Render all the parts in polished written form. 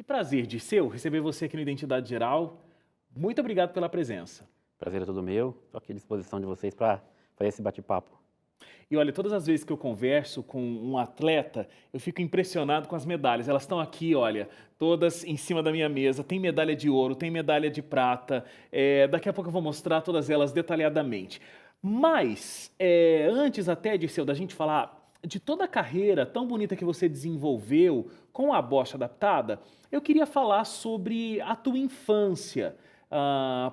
Que prazer, Dirceu, receber você aqui no Identidade Geral. Muito obrigado pela presença. Prazer é todo meu. Estou aqui à disposição de vocês para fazer esse bate-papo. E olha, todas as vezes que eu converso com um atleta, eu fico impressionado com as medalhas. Elas estão aqui, olha, todas em cima da minha mesa. Tem medalha de ouro, tem medalha de prata. Daqui a pouco eu vou mostrar todas elas detalhadamente. Mas, antes até, Dirceu, da gente falar de toda a carreira tão bonita que você desenvolveu com a bocha adaptada, eu queria falar sobre a tua infância.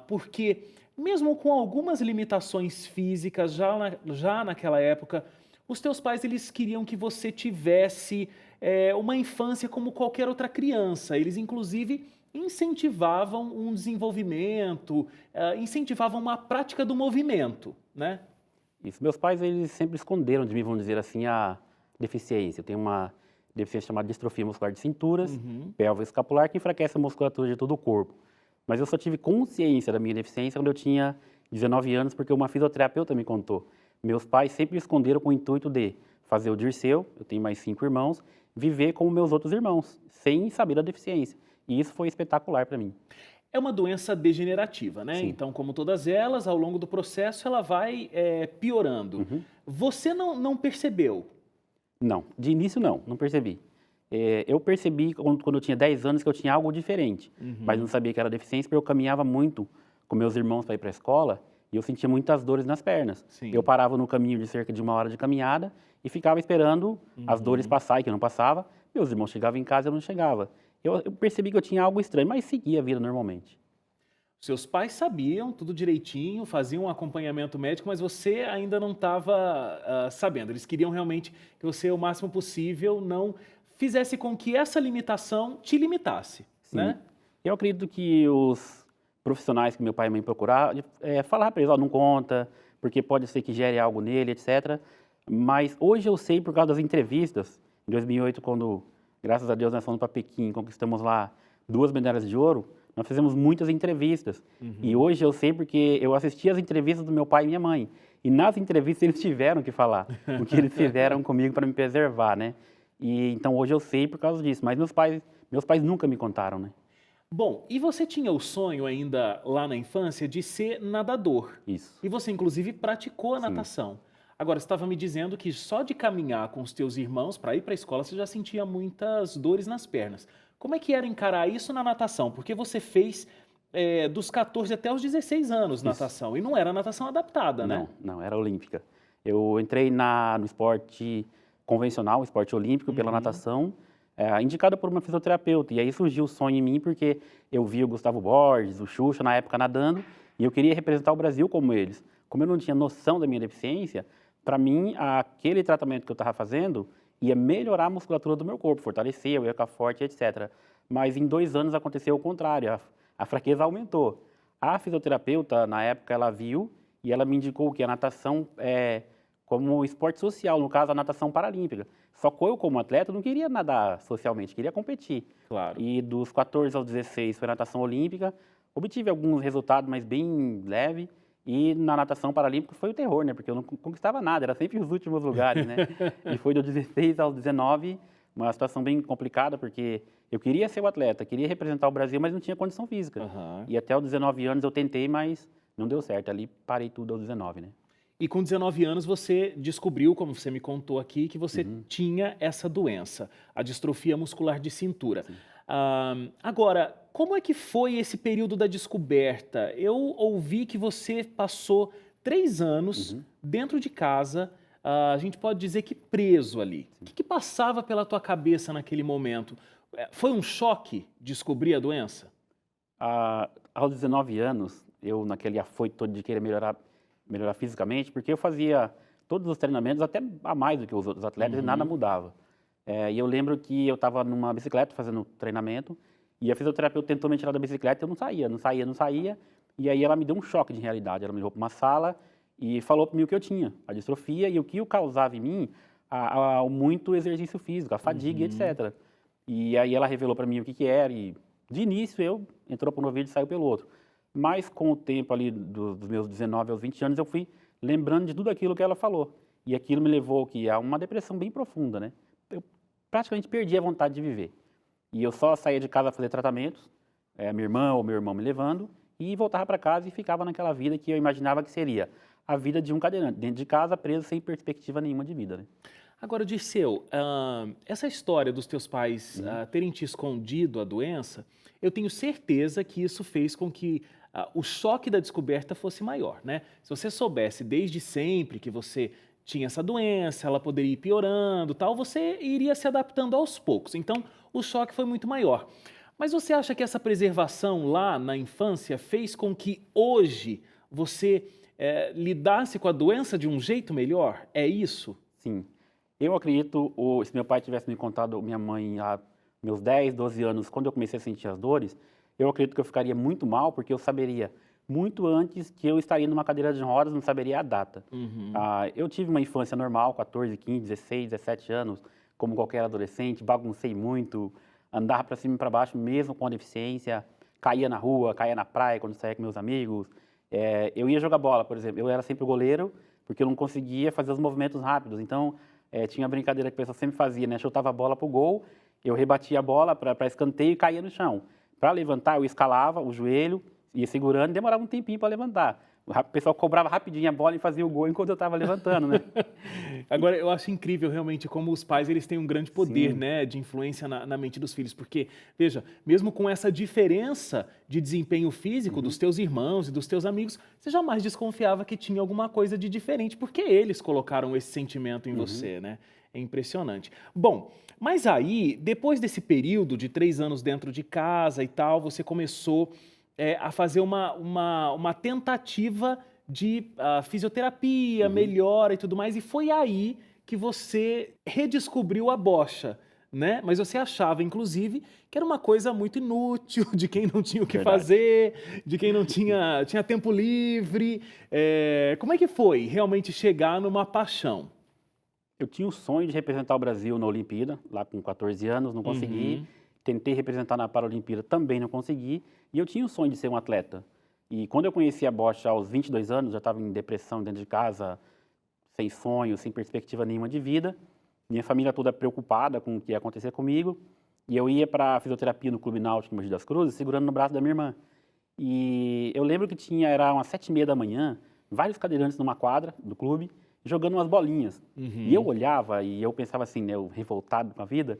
Porque mesmo com algumas limitações físicas já naquela época, os teus pais eles queriam que você tivesse uma infância como qualquer outra criança. Eles inclusive incentivavam um desenvolvimento, incentivavam uma prática do movimento, né? Isso. Meus pais, eles sempre esconderam de mim, vamos dizer assim, a deficiência. Eu tenho uma deficiência chamada distrofia muscular de cinturas, Uhum. pelvo escapular, que enfraquece a musculatura de todo o corpo. Mas eu só tive consciência da minha deficiência quando eu tinha 19 anos, porque uma fisioterapeuta me contou. Meus pais sempre esconderam com o intuito de fazer o Dirceu, eu tenho mais 5 irmãos, viver como meus outros irmãos, sem saber da deficiência. E isso foi espetacular para mim. É uma doença degenerativa, né? Sim. Então, como todas elas, ao longo do processo, ela vai piorando. Uhum. Você não percebeu? Não, de início não percebi. Eu percebi quando eu tinha 10 anos que eu tinha algo diferente, mas não sabia que era deficiência porque eu caminhava muito com meus irmãos para ir para a escola e eu sentia muitas dores nas pernas. Sim. Eu parava no caminho de cerca de 1 hora de caminhada e ficava esperando as dores passar e que não passava. Meus irmãos chegavam em casa e eu não chegava. Eu percebi que eu tinha algo estranho, mas seguia a vida normalmente. Seus pais sabiam tudo direitinho, faziam um acompanhamento médico, mas você ainda não estava sabendo. Eles queriam realmente que você, o máximo possível, não fizesse com que essa limitação te limitasse, Sim. né? Eu acredito que os profissionais que meu pai e mãe procuraram, falar para eles, ó, não conta, porque pode ser que gere algo nele, etc. Mas hoje eu sei por causa das entrevistas, em 2008, quando, graças a Deus, nós fomos para Pequim, conquistamos lá 2 medalhas de ouro, nós fizemos muitas entrevistas. E hoje eu sei porque eu assisti as entrevistas do meu pai e minha mãe. E nas entrevistas eles tiveram que falar o que eles fizeram comigo para me preservar, né? E então hoje eu sei por causa disso, mas meus pais nunca me contaram, né? Bom, e você tinha o sonho ainda lá na infância de ser nadador. Isso. E você, inclusive, praticou a Sim. natação. Agora, você estava me dizendo que só de caminhar com os teus irmãos para ir para a escola, você já sentia muitas dores nas pernas. Como é que era encarar isso na natação? Porque você fez dos 14 até os 16 anos natação. E não era natação adaptada, né? Não, era olímpica. Eu entrei no esporte convencional, esporte olímpico, pela natação, indicado por uma fisioterapeuta. E aí surgiu o sonho em mim, porque eu vi o Gustavo Borges, o Xuxa, na época nadando, e eu queria representar o Brasil como eles. Como eu não tinha noção da minha deficiência, para mim, aquele tratamento que eu estava fazendo ia melhorar a musculatura do meu corpo, fortalecer, eu ia ficar forte, etc. Mas em 2 anos aconteceu o contrário, a fraqueza aumentou. A fisioterapeuta, na época, ela viu e ela me indicou que a natação como esporte social, no caso, a natação paralímpica. Só que eu, como atleta, não queria nadar socialmente, queria competir. Claro. E dos 14 aos 16 foi natação olímpica, obtive alguns resultados, mas bem leve. E na natação paralímpica foi o terror, né? Porque eu não conquistava nada, era sempre os últimos lugares, né? E foi dos 16 aos 19, uma situação bem complicada, porque eu queria ser o atleta, queria representar o Brasil, mas não tinha condição física. E até os 19 anos eu tentei, mas não deu certo. Ali parei tudo aos 19, né? E com 19 anos você descobriu, como você me contou aqui, que você tinha essa doença, a distrofia muscular de cintura. Agora, como é que foi esse período da descoberta? Eu ouvi que você passou 3 anos dentro de casa, a gente pode dizer que preso ali. O que passava pela tua cabeça naquele momento? Foi um choque descobrir a doença? Aos 19 anos, eu naquele afoito todo de querer melhorar fisicamente, porque eu fazia todos os treinamentos até a mais do que os outros atletas e nada mudava. E eu lembro que eu estava numa bicicleta fazendo treinamento e a fisioterapeuta tentou me tirar da bicicleta e eu não saía. E aí ela me deu um choque de realidade. Ela me levou para uma sala e falou para mim o que eu tinha, a distrofia e o que o causava em mim o muito exercício físico, a fadiga, etc. E aí ela revelou para mim o que era e de início eu entrou por um ouvido e saiu pelo outro. Mas com o tempo ali dos meus 19 aos 20 anos eu fui lembrando de tudo aquilo que ela falou. E aquilo me levou a uma depressão bem profunda, né? Eu praticamente perdi a vontade de viver. E eu só saía de casa a fazer tratamentos, minha irmã ou meu irmão me levando, e voltava para casa e ficava naquela vida que eu imaginava que seria a vida de um cadeirante, dentro de casa, preso sem perspectiva nenhuma de vida, né? Agora, Dirceu, essa história dos teus pais Uhum. terem te escondido a doença, eu tenho certeza que isso fez com que o choque da descoberta fosse maior, né? Se você soubesse desde sempre que você tinha essa doença, ela poderia ir piorando, tal, você iria se adaptando aos poucos. Então, o choque foi muito maior. Mas você acha que essa preservação lá na infância fez com que hoje você lidasse com a doença de um jeito melhor? É isso? Sim. Eu acredito, se meu pai tivesse me contado, minha mãe, há meus 10, 12 anos, quando eu comecei a sentir as dores, eu acredito que eu ficaria muito mal, porque eu saberia muito antes que eu estaria numa cadeira de rodas, não saberia a data. Uhum. Eu tive uma infância normal, 14, 15, 16, 17 anos, como qualquer adolescente, baguncei muito, andava para cima e para baixo, mesmo com a deficiência, caía na rua, caía na praia quando saía com meus amigos. Eu ia jogar bola, por exemplo, eu era sempre o goleiro, porque eu não conseguia fazer os movimentos rápidos, então tinha a brincadeira que o pessoal sempre fazia, né? Chutava a bola pro gol, eu rebatia a bola para escanteio e caía no chão. Para levantar, eu escalava o joelho, ia segurando e demorava um tempinho para levantar. O pessoal cobrava rapidinho a bola e fazia o gol enquanto eu estava levantando, né? Agora, eu acho incrível realmente como os pais eles têm um grande poder, Sim. né, de influência na mente dos filhos, porque, veja, mesmo com essa diferença de desempenho físico dos Uhum. teus irmãos e dos teus amigos, você jamais desconfiava que tinha alguma coisa de diferente, porque eles colocaram esse sentimento em Uhum. você, né? É impressionante. Bom, mas aí, depois desse período de 3 anos dentro de casa e tal, você começou a fazer uma tentativa de fisioterapia, Uhum. melhora e tudo mais, e foi aí que você redescobriu a bocha, né? Mas você achava, inclusive, que era uma coisa muito inútil, de quem não tinha o que Verdade. fazer, de quem não tinha tempo livre. Como é que foi realmente chegar numa paixão? Eu tinha o sonho de representar o Brasil na Olimpíada, lá com 14 anos, não consegui. Uhum. Tentei representar na Paralimpíada, também não consegui. E eu tinha o sonho de ser um atleta. E quando eu conheci a bocha aos 22 anos, já estava em depressão dentro de casa, sem sonho, sem perspectiva nenhuma de vida. Minha família toda preocupada com o que ia acontecer comigo. E eu ia para a fisioterapia no Clube Náutico em Mogi das Cruzes, segurando no braço da minha irmã. E eu lembro que era umas 7h30 da manhã, vários cadeirantes numa quadra do clube, jogando umas bolinhas. E eu Uhum. olhava e eu pensava assim, né, eu revoltado com a vida,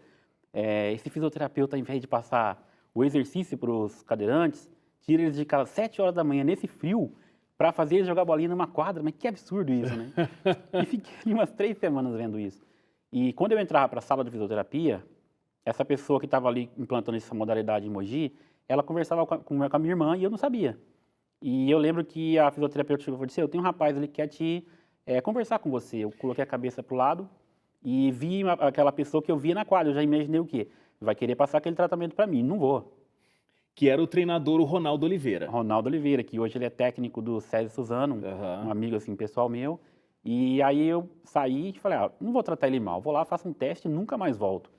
esse fisioterapeuta, ao invés de passar o exercício para os cadeirantes, tira eles de casa às 7 horas da manhã, nesse frio, para fazer eles jogar bolinha numa quadra. Mas que absurdo isso, né? E fiquei ali umas 3 semanas vendo isso. E quando eu entrava para a sala de fisioterapia, essa pessoa que estava ali implantando essa modalidade em Mogi, ela conversava com a minha irmã e eu não sabia. E eu lembro que a fisioterapeuta chegou e disse: eu tenho um rapaz, ele quer conversar com você. Eu coloquei a cabeça para o lado e vi aquela pessoa que eu via na quadra. Eu já imaginei o quê? Vai querer passar aquele tratamento para mim. Não vou. Que era o treinador, o Ronaldo Oliveira. Ronaldo Oliveira, que hoje ele é técnico do César Suzano, um Aham. amigo assim, pessoal meu. E aí eu saí e falei: não vou tratar ele mal, vou lá, faço um teste e nunca mais volto.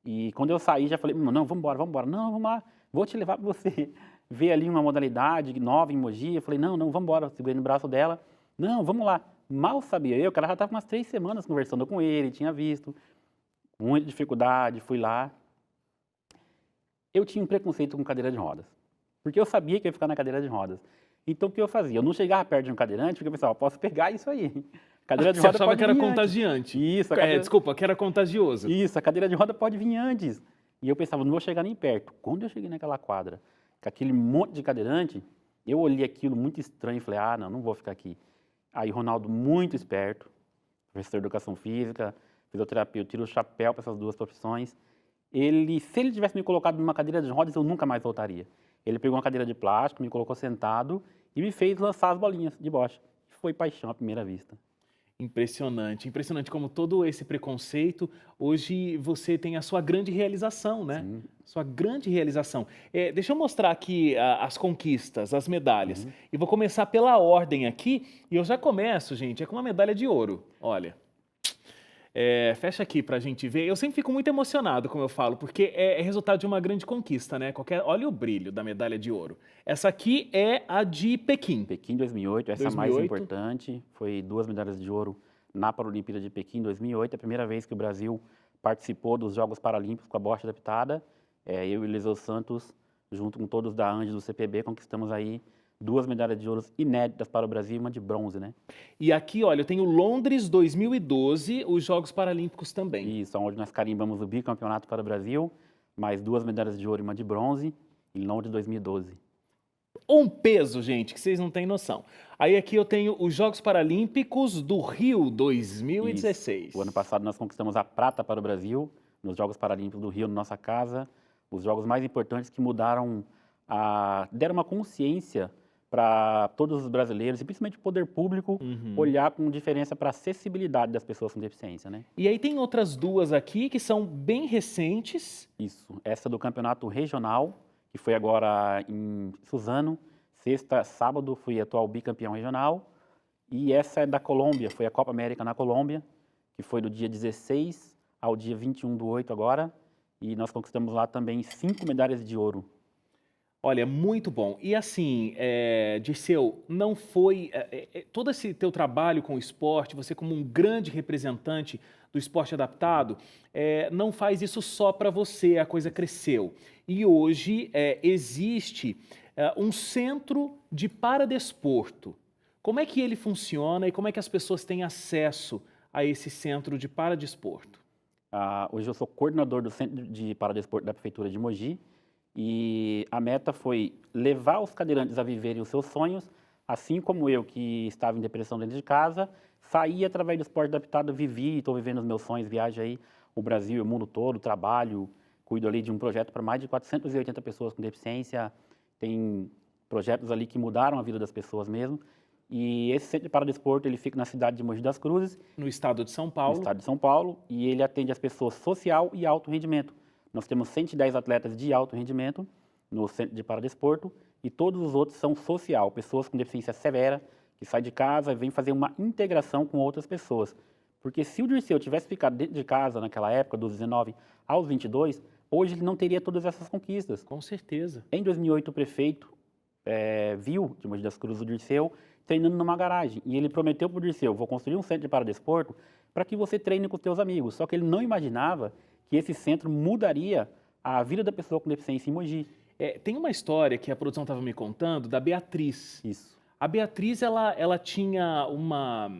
E quando eu saí, já falei: não, vamos embora, vamos embora. Não, vamos lá, vou te levar para você ver ali uma modalidade nova em Mogi. Eu falei: não, vamos embora. Segurei no braço dela. Não, vamos lá. Mal sabia eu que ela já estava umas 3 semanas conversando com ele, tinha visto. Muita dificuldade, fui lá. Eu tinha um preconceito com cadeira de rodas, porque eu sabia que eu ia ficar na cadeira de rodas. Então, o que eu fazia? Eu não chegava perto de um cadeirante, porque eu pensava: posso pegar isso aí. Cadeira de Você roda achava pode que era vir antes. contagiante? Isso, a cadeira... Desculpa, que era contagioso. Isso, a cadeira de roda pode vir antes. E eu pensava: não vou chegar nem perto. Quando eu cheguei naquela quadra, com aquele monte de cadeirante, eu olhei aquilo muito estranho e falei: não vou ficar aqui. Aí, Ronaldo, muito esperto, professor de educação física, fisioterapeuta, tira o chapéu para essas duas profissões. Se ele tivesse me colocado numa cadeira de rodas, eu nunca mais voltaria. Ele pegou uma cadeira de plástico, me colocou sentado e me fez lançar as bolinhas de bocha. Foi paixão à primeira vista. Impressionante, impressionante como todo esse preconceito, hoje você tem a sua grande realização, né? Sim. Sua grande realização. Deixa eu mostrar aqui as conquistas, as medalhas. Uhum. E vou começar pela ordem aqui, e eu já começo, gente, com uma medalha de ouro, olha. Fecha aqui pra gente ver. Eu sempre fico muito emocionado, como eu falo, porque é resultado de uma grande conquista, né? Olha o brilho da medalha de ouro. Essa aqui é a de Pequim. Pequim 2008, essa 2008. mais importante, foi 2 medalhas de ouro na Paralimpíada de Pequim 2008, a primeira vez que o Brasil participou dos Jogos Paralímpicos com a bocha adaptada. Eu e Eliseu Santos, junto com todos da ANDE do CPB, conquistamos aí 2 medalhas de ouro inéditas para o Brasil e uma de bronze, né? E aqui, olha, eu tenho Londres 2012, os Jogos Paralímpicos também. Isso, onde nós carimbamos o bicampeonato para o Brasil, mais 2 medalhas de ouro e uma de bronze, em Londres 2012. Um peso, gente, que vocês não têm noção. Aí aqui eu tenho os Jogos Paralímpicos do Rio 2016. Isso. O ano passado nós conquistamos a prata para o Brasil, nos Jogos Paralímpicos do Rio, na nossa casa. Os jogos mais importantes que deram uma consciência para todos os brasileiros, e principalmente o poder público, olhar com diferença para a acessibilidade das pessoas com deficiência, né? E aí tem outras duas aqui que são bem recentes. Isso. Essa do campeonato regional, que foi agora em Suzano. Sexta, sábado, fui atual bicampeão regional. E essa é da Colômbia, foi a Copa América na Colômbia, que foi do dia 16 ao dia 21/8 agora. E nós conquistamos lá também 5 medalhas de ouro. Olha, muito bom. E assim, Dirceu, não foi... todo esse teu trabalho com o esporte, você como um grande representante do esporte adaptado, não faz isso só para você, a coisa cresceu. E hoje existe um centro de paradesporto. Como é que ele funciona e como é que as pessoas têm acesso a esse centro de paradesporto? Hoje eu sou coordenador do Centro de Paradesporto da Prefeitura de Mogi e a meta foi levar os cadeirantes a viverem os seus sonhos, assim como eu, que estava em depressão dentro de casa, saí através do esporte adaptado, vivi e estou vivendo os meus sonhos, viajo aí o Brasil e o mundo todo, trabalho, cuido ali de um projeto para mais de 480 pessoas com deficiência, tem projetos ali que mudaram a vida das pessoas mesmo. E esse Centro de Paradesporto, ele fica na cidade de Mogi das Cruzes. No estado de São Paulo. No estado de São Paulo, e ele atende as pessoas social e alto rendimento. Nós temos 110 atletas de alto rendimento no Centro de Paradesporto e todos os outros são social, pessoas com deficiência severa, que saem de casa e vêm fazer uma integração com outras pessoas. Porque se o Dirceu tivesse ficado dentro de casa naquela época, dos 19 aos 22, hoje ele não teria todas essas conquistas. Com certeza. Em 2008, o prefeito viu de Mogi das Cruzes o Dirceu treinando numa garagem. E ele prometeu para o Dirceu, vou construir um centro de paradesporto para que você treine com os seus amigos. Só que ele não imaginava que esse centro mudaria a vida da pessoa com deficiência em Mogi. Tem uma história que a produção estava me contando da Beatriz. Isso. A Beatriz, ela tinha uma...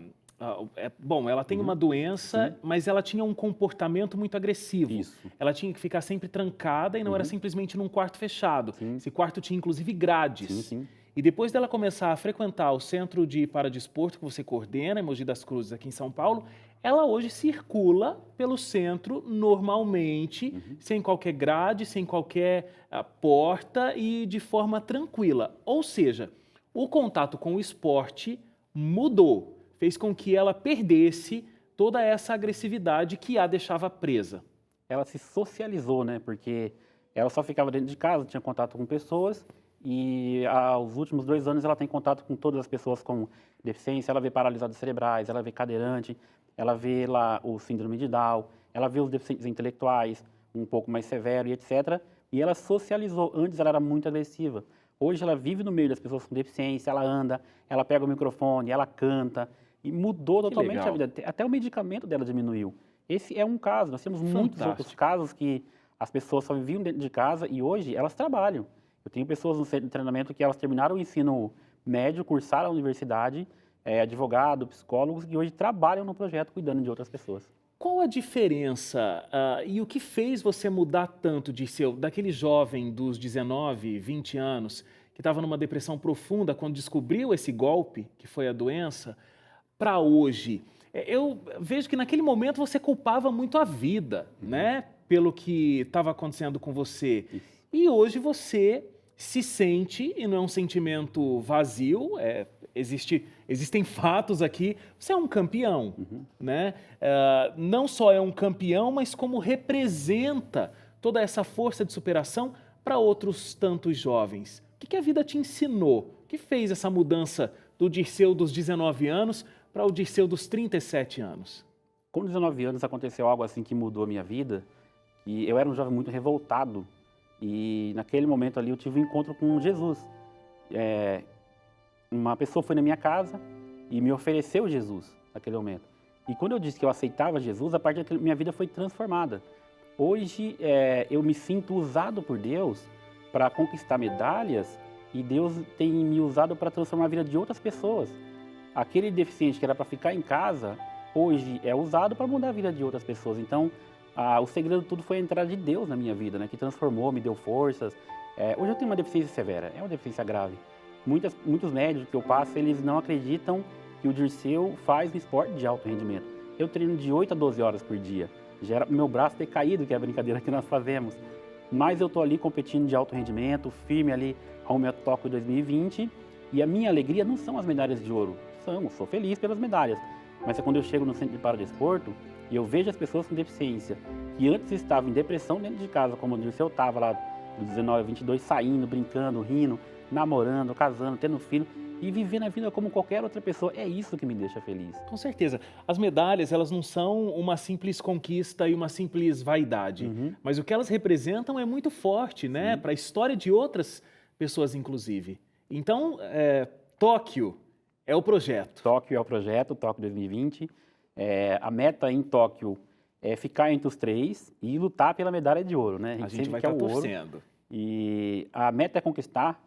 ela tem uma doença, Sim. mas ela tinha um comportamento muito agressivo. Isso. Ela tinha que ficar sempre trancada e não era simplesmente num quarto fechado. Sim. Esse quarto tinha, inclusive, grades. Sim, sim. E depois dela começar a frequentar o Centro de Paradesporto que você coordena, em Mogi das Cruzes, aqui em São Paulo, ela hoje circula pelo centro normalmente, sem qualquer grade, sem qualquer porta e de forma tranquila. Ou seja, o contato com o esporte mudou, fez com que ela perdesse toda essa agressividade que a deixava presa. Ela se socializou, né? Porque ela só ficava dentro de casa, tinha contato com pessoas e aos últimos 2 anos ela tem contato com todas as pessoas com deficiência, ela vê paralisados cerebrais, ela vê cadeirante, ela vê lá o síndrome de Down, ela vê os deficientes intelectuais, um pouco mais severo e etc. E ela socializou. Antes ela era muito agressiva. Hoje ela vive no meio das pessoas com deficiência, ela anda, ela pega o microfone, ela canta e mudou totalmente a vida. Até o medicamento dela diminuiu. Esse é um caso. Nós temos muitos outros casos que as pessoas só viviam dentro de casa e hoje elas trabalham. Eu tenho pessoas no centro de treinamento que elas terminaram o ensino médio, cursaram a universidade, advogado, psicólogos, e hoje trabalham no projeto cuidando de outras pessoas. Qual a diferença e o que fez você mudar tanto, Dirceu, daquele jovem dos 19, 20 anos, que estava numa depressão profunda quando descobriu esse golpe, que foi a doença, para hoje? Eu vejo que naquele momento você culpava muito a vida, né, pelo que estava acontecendo com você. E hoje você se sente, e não é um sentimento vazio, existem fatos aqui, você é um campeão, né? Não só é um campeão, mas como representa toda essa força de superação para outros tantos jovens. O que a vida te ensinou? O que fez essa mudança do Dirceu dos 19 anos para o Dirceu dos 37 anos? Com 19 anos aconteceu algo assim que mudou a minha vida, e eu era um jovem muito revoltado. E naquele momento ali eu tive um encontro com Jesus. Uma pessoa foi na minha casa e me ofereceu Jesus naquele momento. E quando eu disse que eu aceitava Jesus, a partir daquilo minha vida foi transformada. Hoje, eu me sinto usado por Deus para conquistar medalhas e Deus tem me usado para transformar a vida de outras pessoas. Aquele deficiente que era para ficar em casa, hoje é usado para mudar a vida de outras pessoas. Então, o segredo de tudo foi a entrada de Deus na minha vida, né? Que transformou, me deu forças. Hoje eu tenho uma deficiência severa, é uma deficiência grave. Muitos médicos que eu passo, eles não acreditam que o Dirceu faz um esporte de alto rendimento. Eu treino de 8 a 12 horas por dia. Já era meu braço ter caído, que é a brincadeira que nós fazemos. Mas eu estou ali competindo de alto rendimento, firme ali ao meu Tóquio 2020. E a minha alegria não são as medalhas de ouro. Sou feliz pelas medalhas. Mas é quando eu chego no centro de paradesporto e eu vejo as pessoas com deficiência, que antes estavam em depressão dentro de casa, como o Dirceu estava lá dos 19 a 22, saindo, brincando, rindo, namorando, casando, tendo filho e vivendo a vida como qualquer outra pessoa. É isso que me deixa feliz. Com certeza. As medalhas, elas não são uma simples conquista e uma simples vaidade, mas o que elas representam é muito forte, né? Para a história de outras pessoas, inclusive. Então, Tóquio é o projeto. Tóquio é o projeto, Tóquio 2020. A meta em Tóquio é ficar entre os 3 e lutar pela medalha de ouro, né? A gente vai quer estar o ouro. torcendo. E a meta é conquistar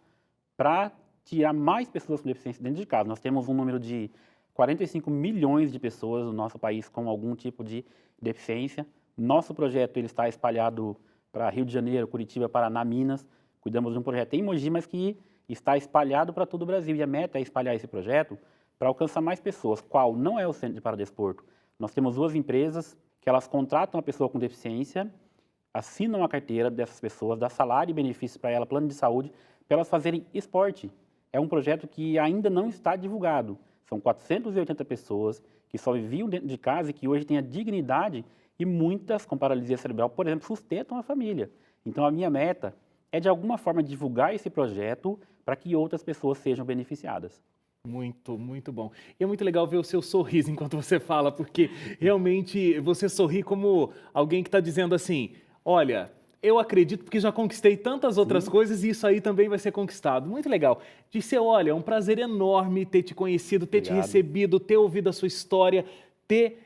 para tirar mais pessoas com deficiência dentro de casa. Nós temos um número de 45 milhões de pessoas no nosso país com algum tipo de deficiência. Nosso projeto ele está espalhado para Rio de Janeiro, Curitiba, Paraná, Minas. Cuidamos de um projeto em Mogi, mas que está espalhado para todo o Brasil. E a meta é espalhar esse projeto para alcançar mais pessoas. Qual não é o Centro de Paradesporto? Nós temos 2 empresas que elas contratam uma pessoa com deficiência, assinam a carteira dessas pessoas, dá salário e benefícios para ela, plano de saúde, para elas fazerem esporte. É um projeto que ainda não está divulgado. São 480 pessoas que só viviam dentro de casa e que hoje têm a dignidade e muitas, com paralisia cerebral, por exemplo, sustentam a família. Então, a minha meta é, de alguma forma, divulgar esse projeto para que outras pessoas sejam beneficiadas. Muito, muito bom. E é muito legal ver o seu sorriso enquanto você fala, porque realmente você sorri como alguém que está dizendo assim, olha, eu acredito porque já conquistei tantas outras coisas e isso aí também vai ser conquistado. Muito legal. Dirceu, olha, é um prazer enorme ter te conhecido, ter te recebido, ter ouvido a sua história, ter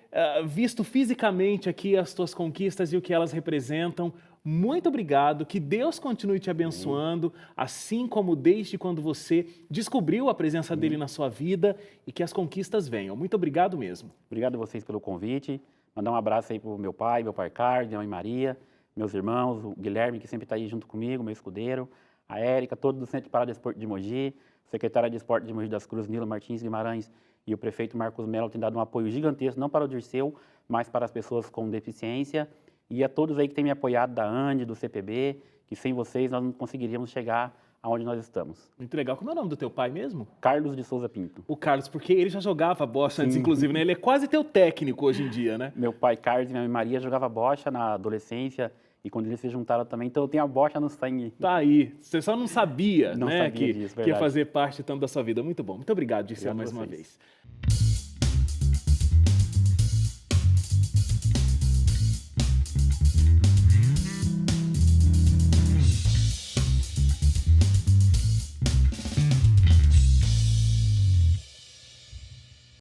visto fisicamente aqui as tuas conquistas e o que elas representam. Muito obrigado, que Deus continue te abençoando, assim como desde quando você descobriu a presença dele na sua vida e que as conquistas venham. Muito obrigado mesmo. Obrigado a vocês pelo convite. Mandar um abraço aí para o meu pai Carlos, minha mãe Maria, meus irmãos, o Guilherme, que sempre está aí junto comigo, meu escudeiro, a Érica, todos do Centro de Paradesporto de Mogi, o secretário de Esporte de Mogi das Cruzes, Nilo Martins Guimarães, e o prefeito Marcos Mello têm dado um apoio gigantesco, não para o Dirceu, mas para as pessoas com deficiência. E a todos aí que têm me apoiado, da ANDE, do CPB, que sem vocês nós não conseguiríamos chegar aonde nós estamos. Muito legal. Como é o nome do teu pai mesmo? Carlos de Souza Pinto. O Carlos, porque ele já jogava bocha antes, inclusive, né? Ele é quase teu técnico hoje em dia, né? Meu pai Carlos e minha mãe Maria jogava bocha na adolescência e quando eles se juntaram também, então eu tenho a bocha no sangue. Tá aí. Você só não sabia, não né, sabia disso, que ia fazer parte tanto da sua vida. Muito bom. Muito obrigado, Dirceu, mais uma vez.